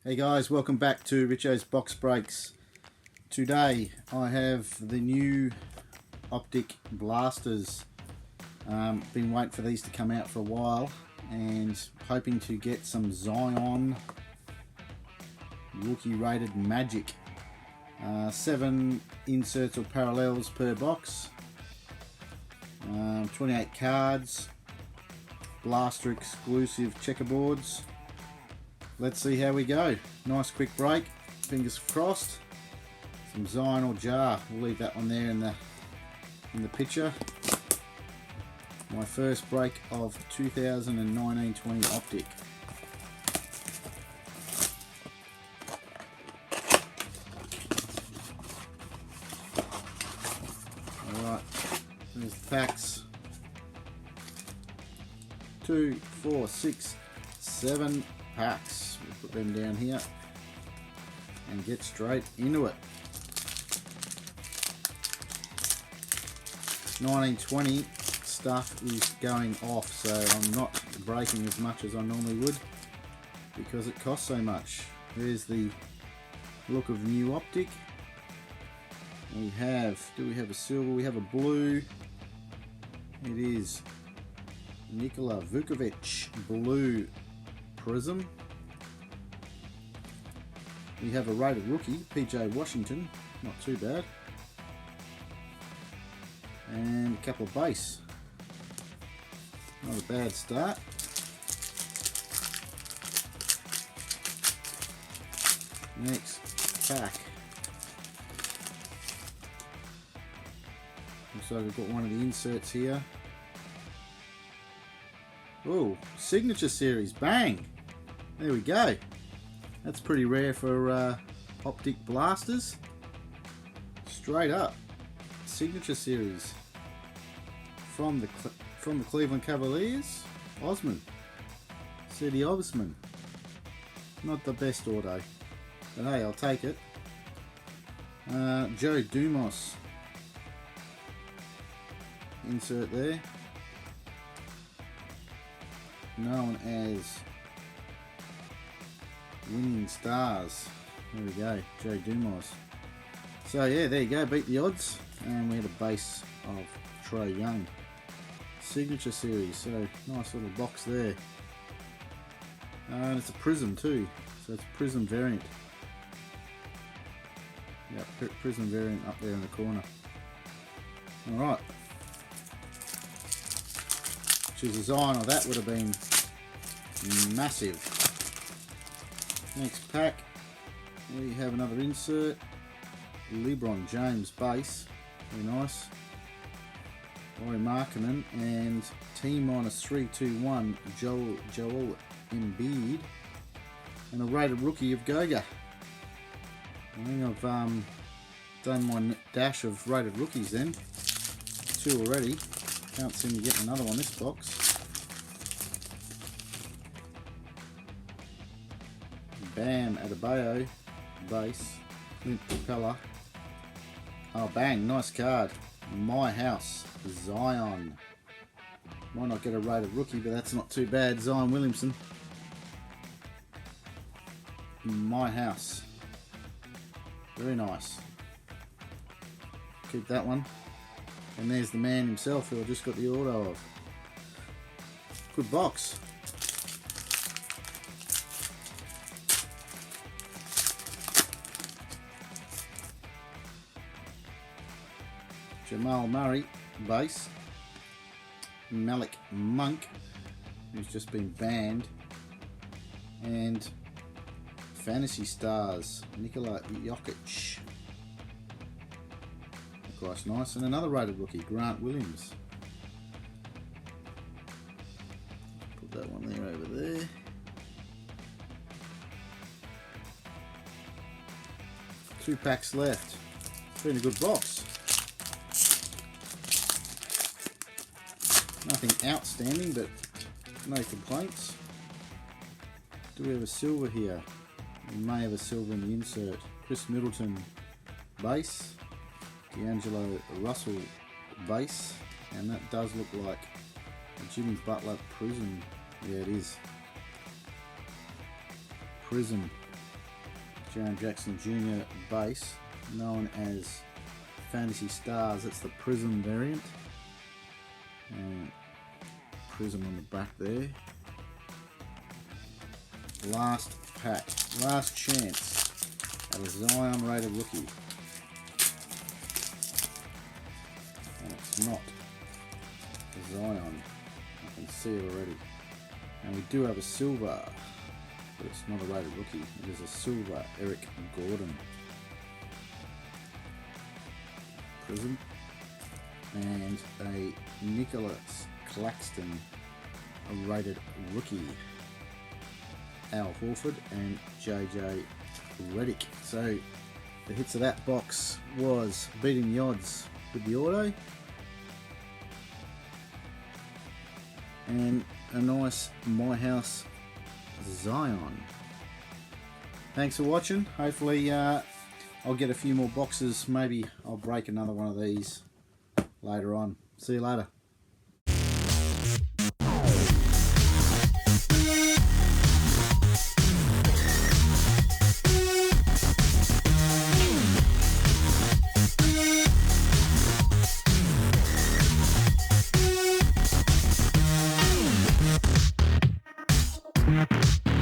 Hey guys, welcome back to Richo's Box Breaks. Today I have the new Optic Blasters. Been waiting for these to come out for a while and hoping to get some Zion rookie rated Magic. 7 inserts or parallels per box, 28 cards, Blaster exclusive checkerboards. Let's see how we go. Nice quick break, fingers crossed. Some Zion or jar, we'll leave that one there in the picture. My first break of 2019-20 Optic. Alright, there's the packs. 2, 4, 6, 7 packs. We'll put them down here and get straight into it. 1920 stuff is going off, so I'm not breaking as much as I normally would because it costs so much. There's the look of the new Optic. We have, do we have a silver? We have a blue. It is Nikola Vukovic blue prism. We have a rated rookie, PJ Washington, not too bad. And a couple of base. Not a bad start. Next pack. Looks like we've got one of the inserts here. Oh, signature series, bang! There we go. That's pretty rare for Optic Blasters. Straight up, signature series from the Cleveland Cavaliers. Osman, Cedi Osman. Not the best auto, but hey, I'll take it. Joe Dumars. Insert there. Known as Winning Stars. There we go, Joe Dumars. So yeah, there you go, beat the odds. And we had a base of Trae Young. Signature series, so nice little box there. And it's a prism too, so it's a prism variant. Yeah, prism variant up there in the corner. Alright. Choose a Zion, or that would have been massive. Next pack, we have another insert. LeBron James base, very nice. Ori Markkanen and T-321 Joel Embiid, and a rated rookie of Goga. I think I've done my dash of rated rookies then. 2 already. Can't seem to get another one this box. Bam Adebayo base. Clint Capella. Oh bang, nice card. My House Zion. Might not get a rated rookie, but that's not too bad. Zion Williamson. My House. Very nice. Keep that one. And there's the man himself who I just got the auto of. Good box. Jamal Murray base. Malik Monk, who's just been banned. And Fantasy Stars, Nikola Jokic. Quite nice. And another rated rookie, Grant Williams. Put that one there over there. Two packs left. It's been a good box. Nothing outstanding, but no complaints. Do we have a silver here? We may have a silver in the insert. Chris Middleton base. D'Angelo Russell base. And that does look like a Jimmy Butler prism. Yeah, it is. Prism. Jaron Jackson Jr. base, known as Fantasy Stars. That's the Prism variant. Prism on the back there. Last pack, last chance at a Zion rated rookie. And it's not a Zion. I can see it already. And we do have a silver, but it's not a rated rookie. It is a silver Eric Gordon. Prism. And a Nicholas Claxton, a rated rookie. Al Horford and JJ Redick. So the hits of that box was beating the odds with the auto and a nice My House Zion. Thanks for watching. Hopefully I'll get a few more boxes. Maybe I'll break another one of these later on. See you later. We'll be right back.